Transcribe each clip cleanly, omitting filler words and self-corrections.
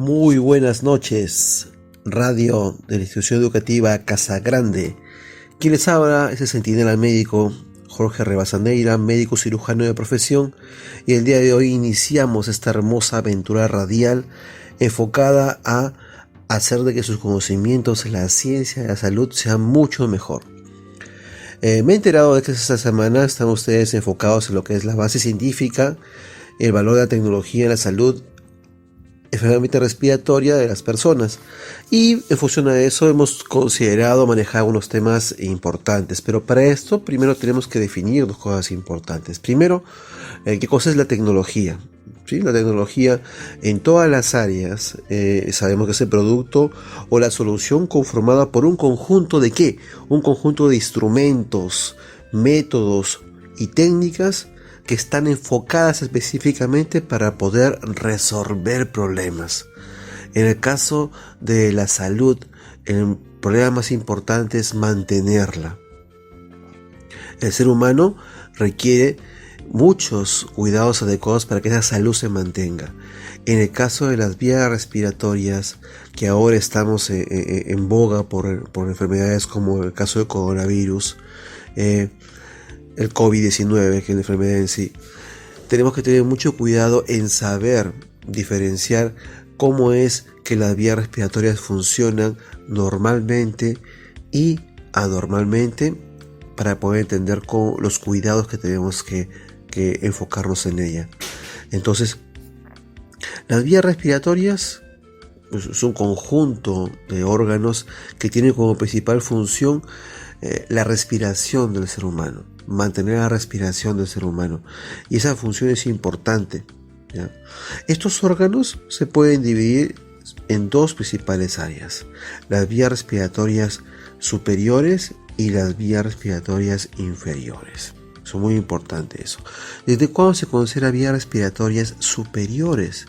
Muy buenas noches, radio de la institución educativa Casa Grande. Quien les habla es el centinela médico Jorge Rebasaneira, médico cirujano de profesión, y el día de hoy iniciamos esta hermosa aventura radial enfocada a hacer de que sus conocimientos en la ciencia de la salud sean mucho mejor. Me he enterado de que esta semana están ustedes enfocados en lo que es la base científica, el valor de la tecnología en la salud, enfermedad respiratoria de las personas, y en función de eso hemos considerado manejar unos temas importantes, pero para esto primero tenemos que definir dos cosas importantes. Primero, ¿qué cosa es la tecnología? ¿Sí? La tecnología en todas las áreas sabemos que es el producto o la solución conformada por un conjunto de ¿qué? Un conjunto de instrumentos, métodos y técnicas que están enfocadas específicamente para poder resolver problemas. En el caso de la salud, el problema más importante es mantenerla. El ser humano requiere muchos cuidados adecuados para que esa salud se mantenga. En el caso de las vías respiratorias, que ahora estamos en boga por enfermedades como el caso del coronavirus, el COVID-19, que es la enfermedad en sí, tenemos que tener mucho cuidado en saber diferenciar cómo es que las vías respiratorias funcionan normalmente y anormalmente para poder entender los cuidados que tenemos que enfocarnos en ella. Entonces, las vías respiratorias es un conjunto de órganos que tienen como principal función la respiración del ser humano, mantener la respiración del ser humano, y esa función es importante, ¿ya? Estos órganos se pueden dividir en dos principales áreas: las vías respiratorias superiores y las vías respiratorias inferiores. Es muy importante eso. ¿Desde cuándo se considera vías respiratorias superiores?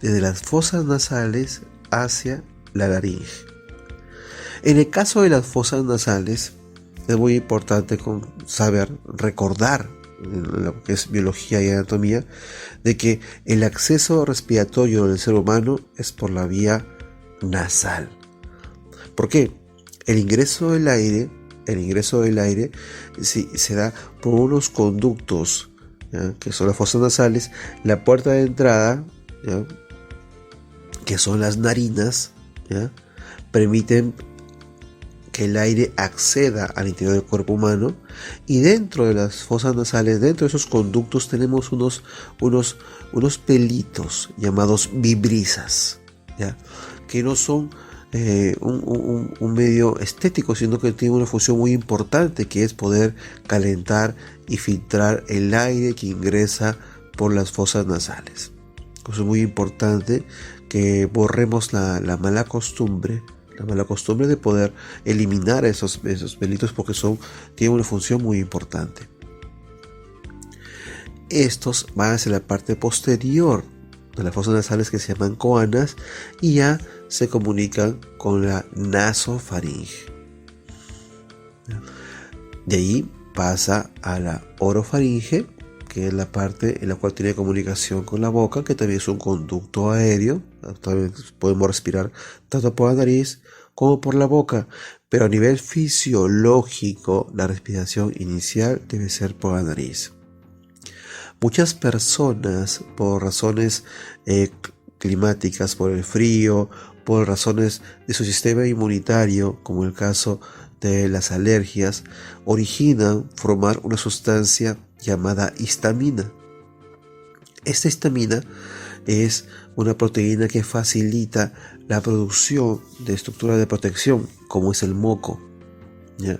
Desde las fosas nasales hacia la laringe. En el caso de las fosas nasales, es muy importante recordar lo que es biología y anatomía, de que el acceso respiratorio del ser humano es por la vía nasal. ¿Por qué? El ingreso del aire se da por unos conductos, ¿ya? Que son las fosas nasales, la puerta de entrada, ¿ya? Que son las narinas, ¿ya? Permiten que el aire acceda al interior del cuerpo humano, y dentro de las fosas nasales, dentro de esos conductos, tenemos unos pelitos llamados vibrisas, ¿ya? Que no son un medio estético, sino que tienen una función muy importante, que es poder calentar y filtrar el aire que ingresa por las fosas nasales. Es muy importante que borremos la mala costumbre de poder eliminar esos pelitos, porque tienen una función muy importante. Estos van hacia la parte posterior de las fosas nasales, que se llaman coanas, y ya se comunican con la nasofaringe. De ahí pasa a la orofaringe, que es la parte en la cual tiene comunicación con la boca, que también es un conducto aéreo. También podemos respirar tanto por la nariz como por la boca, pero a nivel fisiológico la respiración inicial debe ser por la nariz. Muchas personas, por razones climáticas, por el frío, por razones de su sistema inmunitario, como el caso de las alergias, originan formar una sustancia llamada histamina. Esta histamina es una proteína que facilita la producción de estructuras de protección, como es el moco, ¿ya?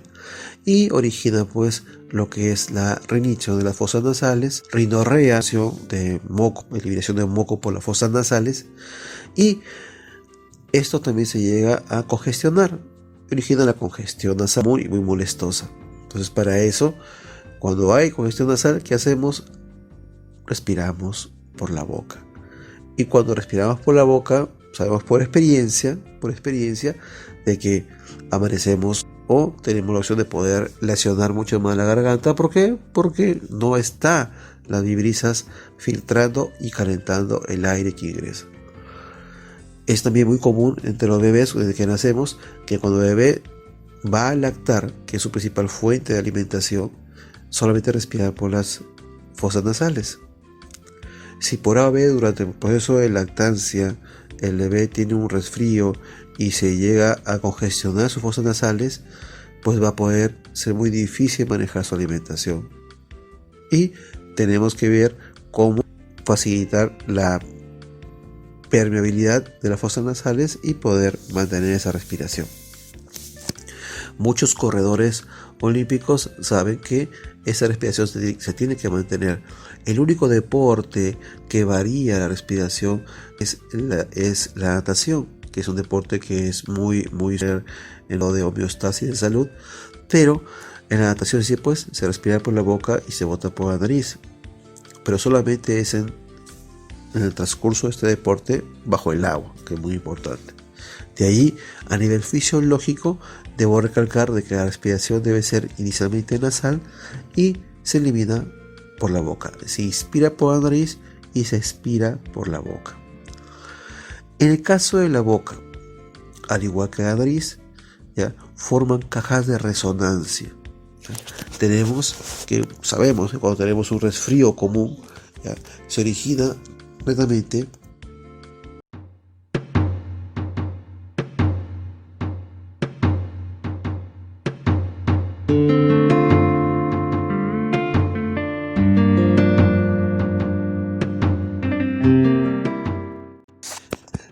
Y origina pues lo que es la rinitis de las fosas nasales, rinorrea de moco, eliminación de moco por las fosas nasales, y esto también se llega a congestionar, origina la congestión nasal muy molestosa. Entonces, para eso, cuando hay congestión nasal, ¿qué hacemos? Respiramos por la boca. Y cuando respiramos por la boca, sabemos por experiencia, de que amanecemos o tenemos la opción de poder lesionar mucho más la garganta. ¿Por qué? Porque no está las vibrisas filtrando y calentando el aire que ingresa. Es también muy común entre los bebés desde que nacemos que cuando el bebé va a lactar, que es su principal fuente de alimentación, solamente respirar por las fosas nasales. Si por A o B durante el proceso de lactancia el bebé tiene un resfrío y se llega a congestionar sus fosas nasales, pues va a poder ser muy difícil manejar su alimentación. Y tenemos que ver cómo facilitar la permeabilidad de las fosas nasales y poder mantener esa respiración. Muchos corredores olímpicos saben que esa respiración se tiene que mantener. El único deporte que varía la respiración es la natación, que es un deporte que es muy en lo de homeostasis de salud, pero en la natación sí, pues se respira por la boca y se bota por la nariz, pero solamente es en el transcurso de este deporte bajo el agua, que es muy importante. De ahí, a nivel fisiológico, debo recalcar de que la respiración debe ser inicialmente nasal y se elimina por la boca. Se inspira por la nariz y se expira por la boca. En el caso de la boca, al igual que la nariz, ¿ya?, forman cajas de resonancia. Sabemos que cuando tenemos un resfrío común, ¿ya?, se origina netamente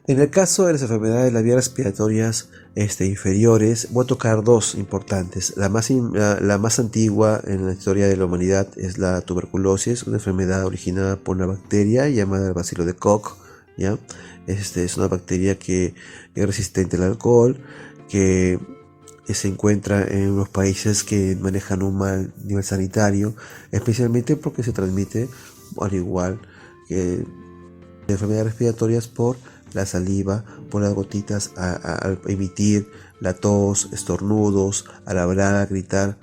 En el caso de las enfermedades de las vías respiratorias inferiores, voy a tocar dos importantes. La más antigua en la historia de la humanidad es la tuberculosis, una enfermedad originada por una bacteria llamada el bacilo de Koch, ¿ya? Es una bacteria que es resistente al alcohol, que se encuentra en los países que manejan un mal nivel sanitario, especialmente porque se transmite, al igual que enfermedades respiratorias, por la saliva, por las gotitas al emitir, la tos, estornudos, al hablar, al gritar.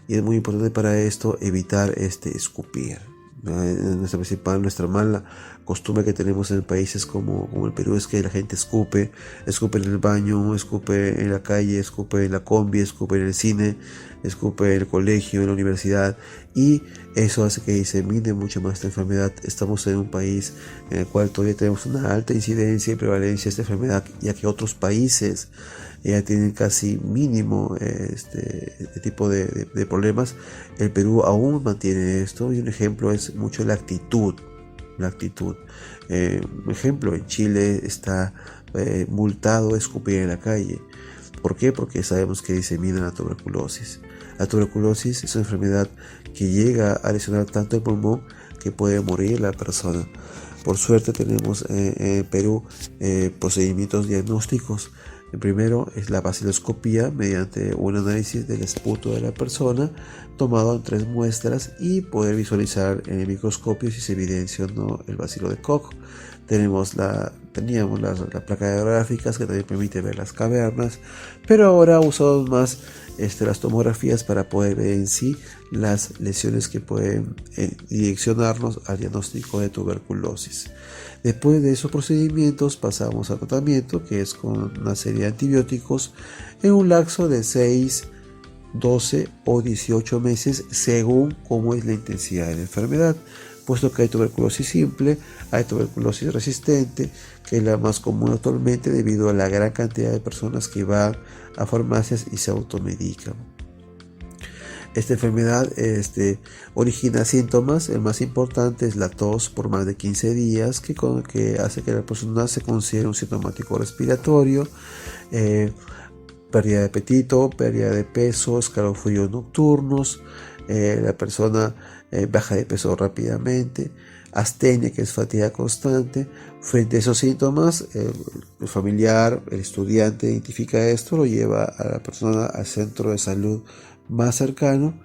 Y es muy importante para esto evitar escupir. Nuestra mala costumbre que tenemos en países como el Perú es que la gente escupe en el baño, escupe en la calle, escupe en la combi, escupe en el cine, escupe en el colegio, en la universidad, y eso hace que disemine mucho más esta enfermedad. Estamos en un país en el cual todavía tenemos una alta incidencia y prevalencia de esta enfermedad, ya que otros países ya tienen casi mínimo este tipo de problemas. El Perú aún mantiene esto, y un ejemplo es mucho la actitud. Un ejemplo, en Chile está multado escupir en la calle. ¿Por qué? Porque sabemos que disemina la tuberculosis. La tuberculosis es una enfermedad que llega a lesionar tanto el pulmón que puede morir la persona. Por suerte tenemos en Perú procedimientos diagnósticos. El primero es la baciloscopía, mediante un análisis del esputo de la persona tomado en 3 muestras y poder visualizar en el microscopio si se evidencia o no el bacilo de Koch. Teníamos las placas hidrográficas que también permite ver las cavernas, pero ahora usamos más las tomografías para poder ver en sí las lesiones que pueden direccionarnos al diagnóstico de tuberculosis. Después de esos procedimientos pasamos al tratamiento, que es con una serie de antibióticos en un lapso de 6, 12 o 18 meses según cómo es la intensidad de la enfermedad, puesto que hay tuberculosis simple, hay tuberculosis resistente, que es la más común actualmente debido a la gran cantidad de personas que van a farmacias y se automedican. Esta enfermedad origina síntomas. El más importante es la tos por más de 15 días, que hace que la persona se considere un sintomático respiratorio, pérdida de apetito, pérdida de peso, escalofríos nocturnos, la persona baja de peso rápidamente, astenia, que es fatiga constante. Frente a esos síntomas, el familiar, el estudiante identifica esto, lo lleva a la persona al centro de salud más cercano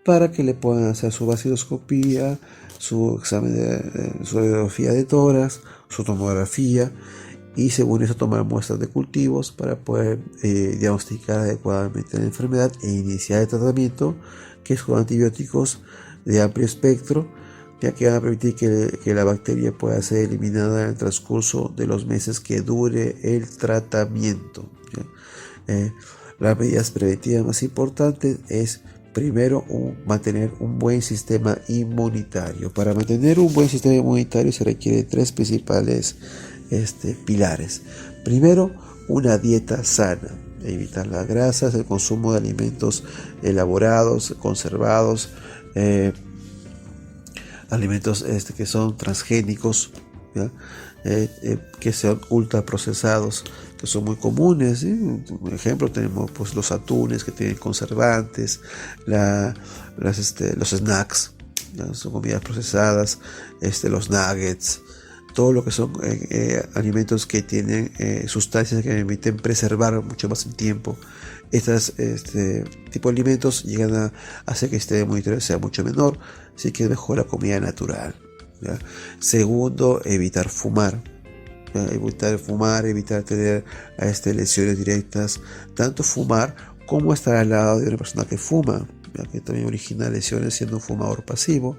para que le puedan hacer su vaciloscopía, su examen su radiografía de tórax, su tomografía, y según eso tomar muestras de cultivos para poder diagnosticar adecuadamente la enfermedad e iniciar el tratamiento, que es con antibióticos de amplio espectro, ya que van a permitir que la bacteria pueda ser eliminada en el transcurso de los meses que dure el tratamiento, ¿ya? Las medidas preventivas más importantes es primero mantener un buen sistema inmunitario. Para mantener un buen sistema inmunitario se requiere tres principales pilares. Primero, una dieta sana. Evitar las grasas, el consumo de alimentos elaborados, conservados, alimentos que son transgénicos, ¿ya? Que sean ultraprocesados, que son muy comunes, ¿sí? Por ejemplo, tenemos pues los atunes que tienen conservantes, los snacks, ¿ya? Son comidas procesadas, los nuggets, todo lo que son alimentos que tienen sustancias que permiten preservar mucho más el tiempo. Este tipo de alimentos llegan a hacer que este monitoreo sea mucho menor, así que es mejor la comida natural, ¿ya? Segundo, evitar fumar. Evitar tener lesiones directas, tanto fumar como estar al lado de una persona que fuma, ¿ya? Que también origina lesiones siendo un fumador pasivo,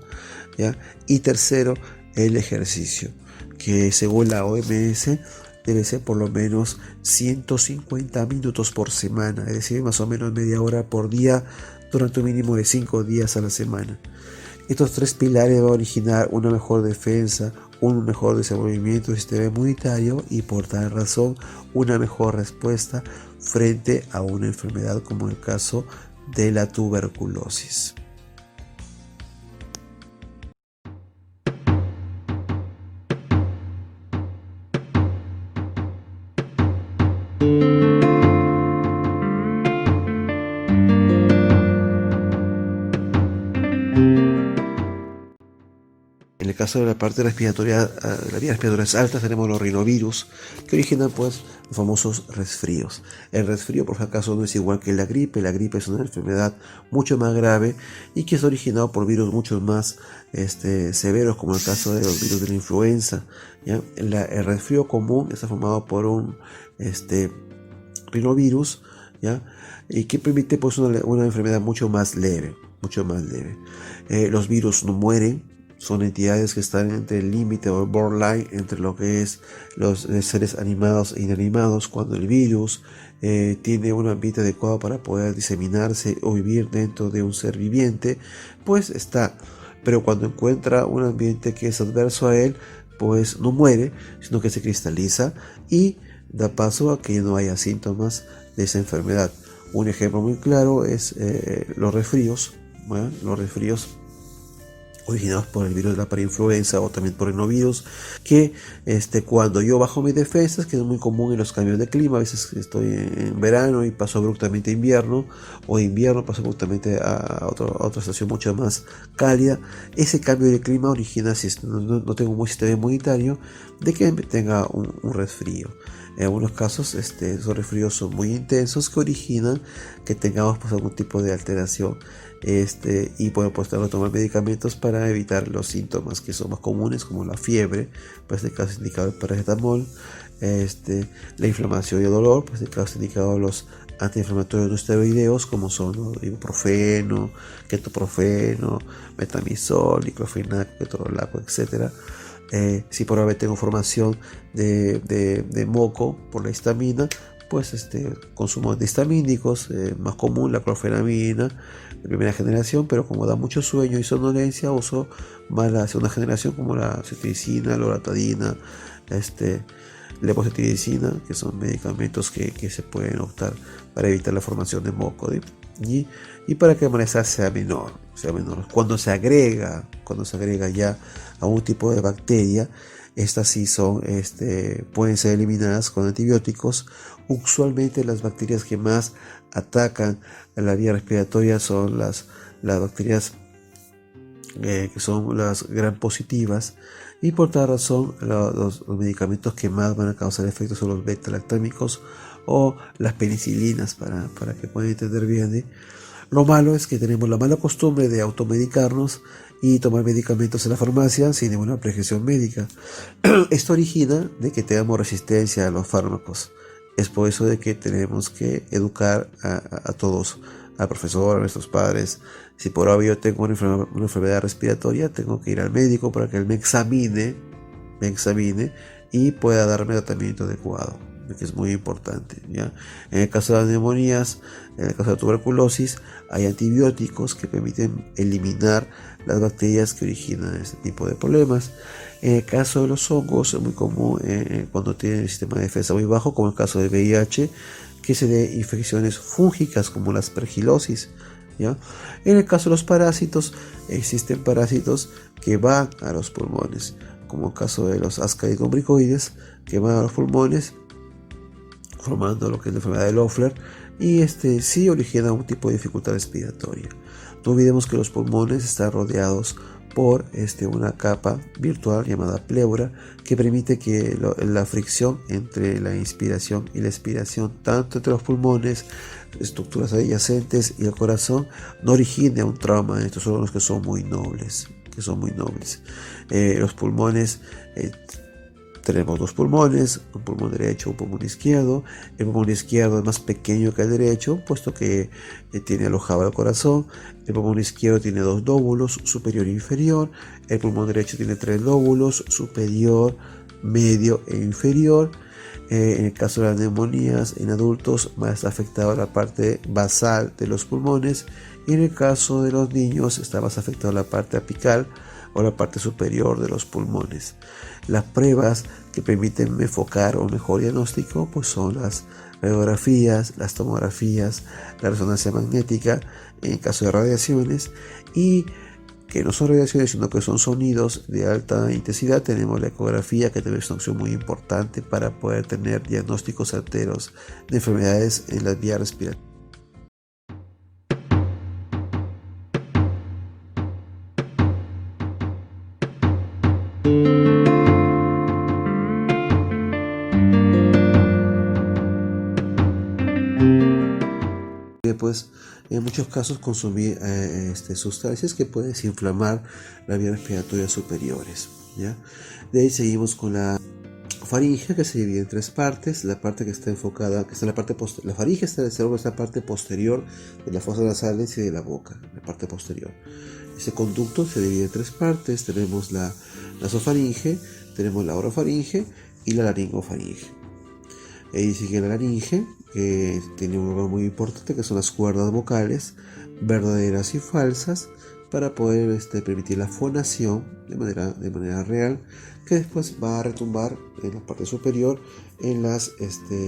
¿ya? Y tercero, el ejercicio, que según la OMS debe ser por lo menos 150 minutos por semana, es decir, más o menos media hora por día durante un mínimo de 5 días a la semana. Estos tres pilares van a originar una mejor defensa, un mejor desenvolvimiento del sistema inmunitario y por tal razón una mejor respuesta frente a una enfermedad como el caso de la tuberculosis. En el caso de la parte respiratoria, las vías respiratorias altas, tenemos los rinovirus, que originan pues los famosos resfríos. El resfrío, por si acaso, no es igual que la gripe. La gripe es una enfermedad mucho más grave y que es originado por virus mucho más severos, como el caso de los virus de la influenza, ¿ya? El resfrío común está formado por un rinovirus, ¿ya? Y que permite pues una enfermedad mucho más leve. Los virus no mueren. Son entidades que están entre el límite o el borderline entre lo que es los seres animados e inanimados. Cuando el virus tiene un ambiente adecuado para poder diseminarse o vivir dentro de un ser viviente, pues está. Pero cuando encuentra un ambiente que es adverso a él, pues no muere, sino que se cristaliza y da paso a que no haya síntomas de esa enfermedad. Un ejemplo muy claro es los resfríos. Bueno, los resfríos originados por el virus de la parainfluenza o también por rinovirus, que cuando yo bajo mis defensas, que es muy común en los cambios de clima, a veces estoy en verano y paso abruptamente a invierno, o invierno paso abruptamente a otra estación mucho más cálida. Ese cambio de clima origina, si no tengo un buen sistema inmunitario, de que tenga un resfrío. En algunos casos esos resfríos son muy intensos que originan que tengamos pues algún tipo de alteración y bueno, pues tengo que tomar medicamentos para evitar los síntomas que son más comunes, como la fiebre, pues en este caso indicado el paracetamol, la inflamación y el dolor, pues en este caso indicado los antiinflamatorios no esteroideos, como son ibuprofeno, ketoprofeno, metamizol, diclofenac, ketorolaco, etc. Si por ahora tengo formación de moco por la histamina, pues consumo antihistamínicos, más común la clorfenamina de primera generación, pero como da mucho sueño y somnolencia, uso más la segunda generación, como la cetiricina, loratadina, levocetirizina, que son medicamentos que se pueden optar para evitar la formación de moco, y para que el malestar sea menor. Cuando se agrega ya a un tipo de bacteria, estas sí pueden ser eliminadas con antibióticos. Usualmente las bacterias que más atacan a la vía respiratoria son las bacterias que son las gram positivas, y por tal razón los medicamentos que más van a causar efectos son los beta-lactámicos o las penicilinas, para que puedan entender bien. Lo malo es que tenemos la mala costumbre de automedicarnos y tomar medicamentos en la farmacia sin ninguna prescripción médica. Esto origina de que tengamos resistencia a los fármacos. Es por eso de que tenemos que educar a todos, al profesor, a nuestros padres, Si por obvio yo tengo una enfermedad respiratoria, tengo que ir al médico para que él me examine y pueda darme tratamiento adecuado, que es muy importante, ¿ya? En el caso de las neumonías, en el caso de la tuberculosis, hay antibióticos que permiten eliminar las bacterias que originan este tipo de problemas. En el caso de los hongos, es muy común cuando tienen el sistema de defensa muy bajo, como el caso del VIH, que se dé infecciones fúngicas como la aspergilosis, ¿ya? En el caso de los parásitos, existen parásitos que van a los pulmones, como el caso de los ascaridumbricoides, que van a los pulmones formando lo que es la enfermedad de Loeffler, y sí origina un tipo de dificultad respiratoria. No olvidemos que los pulmones están rodeados por una capa virtual llamada pleura, que permite que la fricción entre la inspiración y la expiración, tanto entre los pulmones, estructuras adyacentes y el corazón, no origine un trauma en estos órganos que son muy nobles. Los pulmones, tenemos dos pulmones, un pulmón derecho, un pulmón izquierdo. El pulmón izquierdo es más pequeño que el derecho, puesto que tiene alojado el corazón. El pulmón izquierdo tiene dos lóbulos, superior e inferior. El pulmón derecho tiene tres lóbulos, superior, medio e inferior. En el caso de las neumonías en adultos, más afectada la parte basal de los pulmones, y en el caso de los niños está más afectada la parte apical o la parte superior de los pulmones. Las pruebas que permiten enfocar un mejor diagnóstico pues son las radiografías, las tomografías, la resonancia magnética en caso de radiaciones, y que no son radiaciones sino que son sonidos de alta intensidad. Tenemos la ecografía, que también es una opción muy importante para poder tener diagnósticos certeros de enfermedades en las vías respiratorias. Pues en muchos casos consumir sustancias que pueden desinflamar las vías respiratorias superiores, ¿ya? De ahí seguimos con la faringe, que se divide en tres partes. La parte que está enfocada, que está en la parte posterior, la faringe está en el cerebro, es la parte posterior de las fosas nasales y de la boca, la parte posterior. Ese conducto se divide en tres partes. Tenemos la nasofaringe, tenemos la orofaringe y la laringofaringe. Ahí sigue la laringe, que tiene un órgano muy importante, que son las cuerdas vocales verdaderas y falsas, para poder permitir la fonación de manera real, que después va a retumbar en la parte superior en las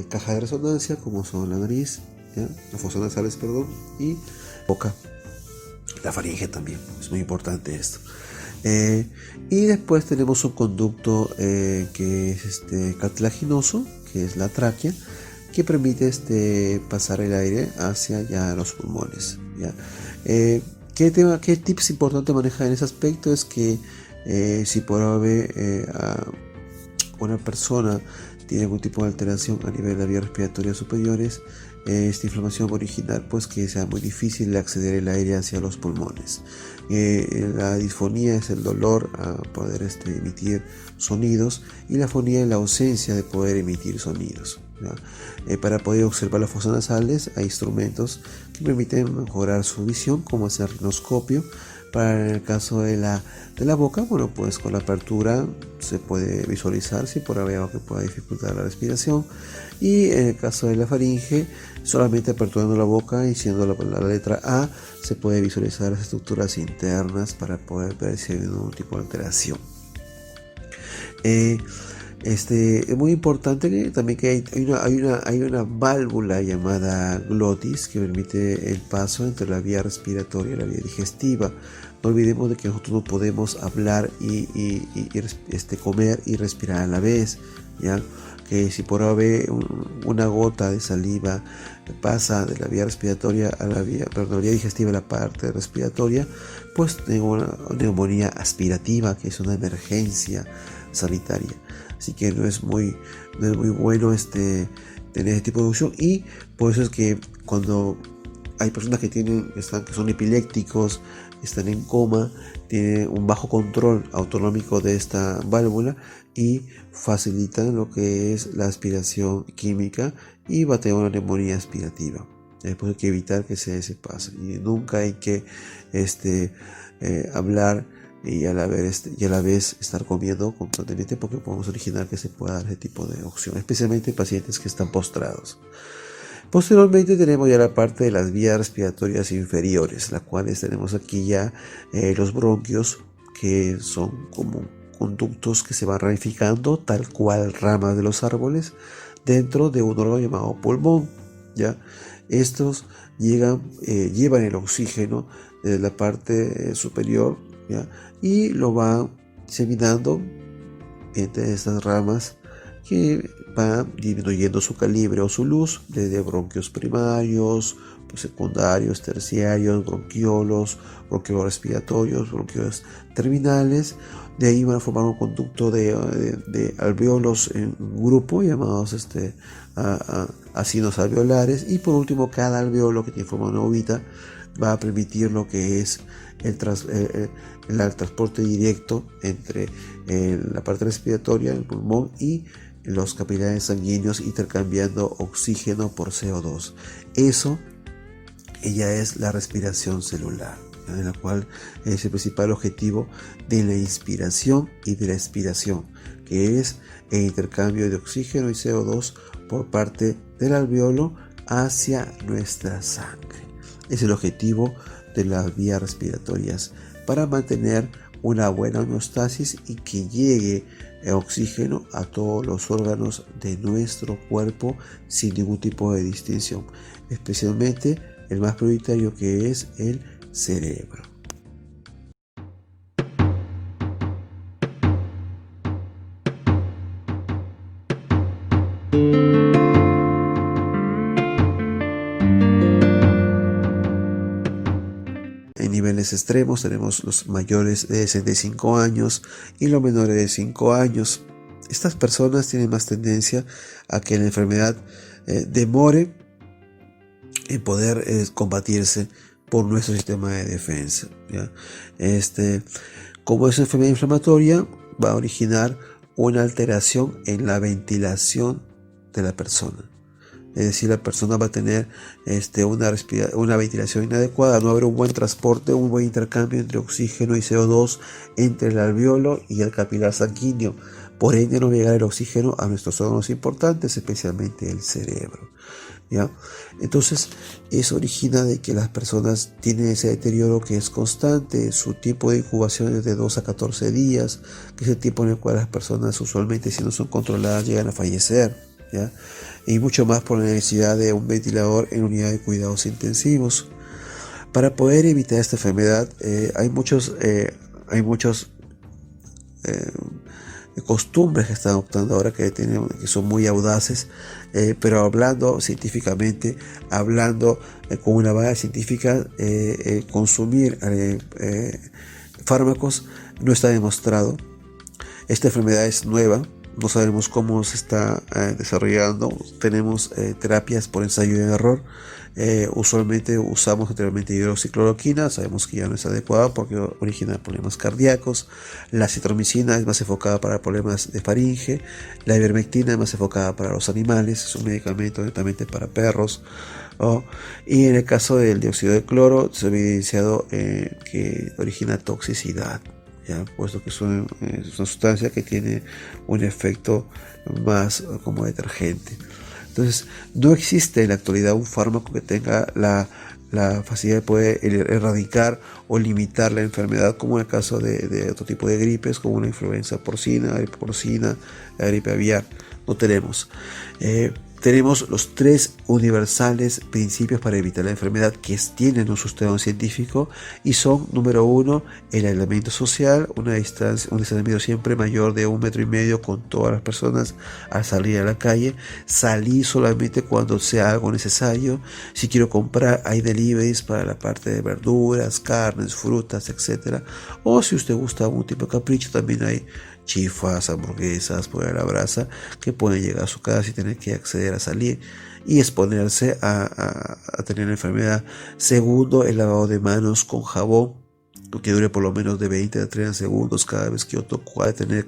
cajas de resonancia, como son la nariz, ¿ya? Las fosas nasales, y boca. La faringe también, es muy importante esto. Y después tenemos un conducto que es cartilaginoso, que es la tráquea, que permite pasar el aire hacia ya los pulmones, ¿ya? ¿Qué tips importante manejar en ese aspecto? Es que si por haber una persona tiene algún tipo de alteración a nivel de las vías respiratorias superiores, esta inflamación original pues que sea muy difícil acceder el aire hacia los pulmones. La disfonía es el dolor a poder emitir sonidos, y la fonía es la ausencia de poder emitir sonidos, ¿ya? Para poder observar las fosas nasales hay instrumentos que permiten mejorar su visión, como es el rinoscopio. Para el caso de la boca, bueno, pues con la apertura se puede visualizar si por algo que pueda dificultar la respiración, y en el caso de la faringe, solamente aperturando la boca y siendo la letra A, se puede visualizar las estructuras internas para poder ver si hay algún tipo de alteración. Es muy importante que también que hay una válvula llamada glotis, que permite el paso entre la vía respiratoria y la vía digestiva. No olvidemos de que nosotros no podemos hablar y comer y respirar a la vez, ¿ya? Que si por haber una gota de saliva pasa de la vía respiratoria a la vía digestiva, la parte respiratoria, pues tengo una neumonía aspirativa, que es una emergencia sanitaria. Así que no es muy bueno tener este tipo de opción, y por eso es que cuando hay personas que son epilépticos, están en coma, tienen un bajo control autonómico de esta válvula y facilitan lo que es la aspiración química, y va a tener una neumonía aspirativa. Pues hay que evitar que se pase. Y nunca hay que hablar y a la vez estar comiendo constantemente, porque podemos originar que se pueda dar ese tipo de opción, especialmente en pacientes que están postrados. Posteriormente tenemos ya la parte de las vías respiratorias inferiores, las cuales tenemos aquí ya los bronquios, que son como conductos que se van ramificando tal cual ramas de los árboles dentro de un órgano llamado pulmón. ¿Ya? Estos llevan el oxígeno desde la parte superior, ¿ya? Y lo van diseminando entre estas ramas, que van disminuyendo su calibre o su luz desde bronquios primarios, secundarios, terciarios, bronquiolos, bronquiolos respiratorios, bronquiolos terminales. De ahí van a formar un conducto de alveolos en grupo llamados acinos alveolares, y por último cada alveolo, que tiene forma de una uvita, va a permitir lo que es el transporte directo entre la parte respiratoria, el pulmón, y los capilares sanguíneos, intercambiando oxígeno por CO2. Eso ya es la respiración celular, en la cual es el principal objetivo de la inspiración y de la expiración, que es el intercambio de oxígeno y CO2 por parte del alveolo hacia nuestra sangre. Es el objetivo de las vías respiratorias, para mantener una buena homeostasis y que llegue el oxígeno a todos los órganos de nuestro cuerpo sin ningún tipo de distinción, especialmente el más prioritario, que es el cerebro. En niveles extremos tenemos los mayores de 65 años y los menores de 5 años. Estas personas tienen más tendencia a que la enfermedad demore en poder combatirse por nuestro sistema de defensa, ¿ya? Como es una enfermedad inflamatoria, va a originar una alteración en la ventilación de la persona. Es decir, la persona va a tener una ventilación inadecuada, no habrá un buen transporte, un buen intercambio entre oxígeno y CO2 entre el alveolo y el capilar sanguíneo. Por ende, no va a llegar el oxígeno a nuestros órganos importantes, especialmente el cerebro, ¿ya? Entonces, eso origina de que las personas tienen ese deterioro que es constante. Su tiempo de incubación es de 2 a 14 días, que es el tiempo en el cual las personas usualmente, si no son controladas, llegan a fallecer, ¿ya? Y mucho más por la necesidad de un ventilador en unidad de cuidados intensivos. Para poder evitar esta enfermedad, hay muchos costumbres que están adoptando ahora, que son muy audaces, pero hablando científicamente, hablando con una base científica, consumir fármacos no está demostrado. Esta enfermedad es nueva, no sabemos cómo se está desarrollando. Tenemos terapias por ensayo y error. Usualmente usamos anteriormente hidroxicloroquina, sabemos que ya no es adecuada porque origina problemas cardíacos. La citromicina es más enfocada para problemas de faringe. La ivermectina es más enfocada para los animales, es un medicamento netamente para perros. Y en el caso del dióxido de cloro, se ha evidenciado que origina toxicidad, ¿ya? Puesto que es una sustancia que tiene un efecto más como detergente. Entonces, no existe en la actualidad un fármaco que tenga la facilidad de poder erradicar o limitar la enfermedad, como en el caso de otro tipo de gripes, como la influenza porcina, la gripe porcina, la gripe aviar. No tenemos. Tenemos los 3 universales principios para evitar la enfermedad, que tienen un sustento científico, y son: número 1, el aislamiento social, un distanciamiento siempre mayor de 1,5 metros con todas las personas al salir a la calle. Salir solamente cuando sea algo necesario. Si quiero comprar, hay deliveries para la parte de verduras, carnes, frutas, etc. O si usted gusta algún tipo de capricho, también hay chifas, hamburguesas, pollo a la brasa, que pueden llegar a su casa sin tener que acceder a salir y exponerse a tener la enfermedad. Segundo, el lavado de manos con jabón que dure por lo menos de 20 a 30 segundos cada vez que yo toco, a tener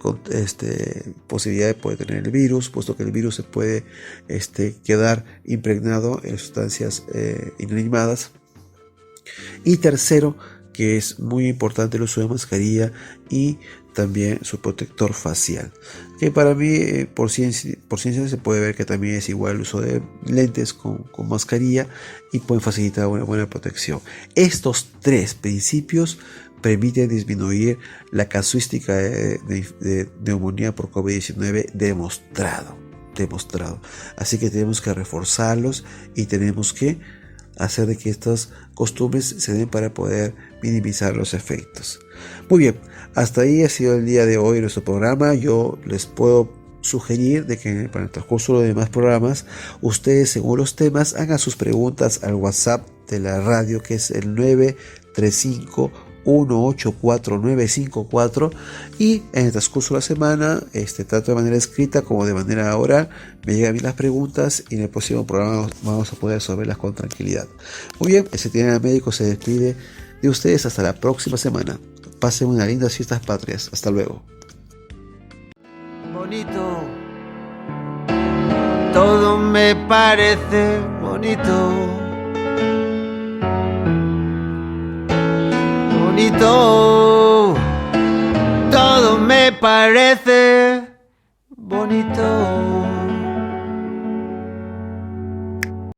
posibilidad de poder tener el virus, puesto que el virus se puede quedar impregnado en sustancias inanimadas. Y tercero, que es muy importante el uso de mascarilla y también su protector facial, que para mí por ciencia se puede ver que también es igual el uso de lentes con mascarilla y pueden facilitar una buena protección. Estos tres principios permiten disminuir la casuística de neumonía por COVID-19 demostrado. Así que tenemos que reforzarlos y tenemos que hacer de que estas costumbres se den para poder minimizar los efectos. Muy bien, hasta ahí ha sido el día de hoy nuestro programa. Yo les puedo sugerir de que para el transcurso de los demás programas, ustedes según los temas hagan sus preguntas al WhatsApp de la radio, que es el 935 184-954, y en el transcurso de la semana, tanto de manera escrita como de manera oral, me llegan a mí las preguntas y en el próximo programa vamos a poder resolverlas con tranquilidad. Muy bien, el Centinela Médico se despide de ustedes hasta la próxima semana. Pasen unas lindas fiestas patrias. Hasta luego. Bonito, todo me parece bonito. Bonito, todo me parece bonito.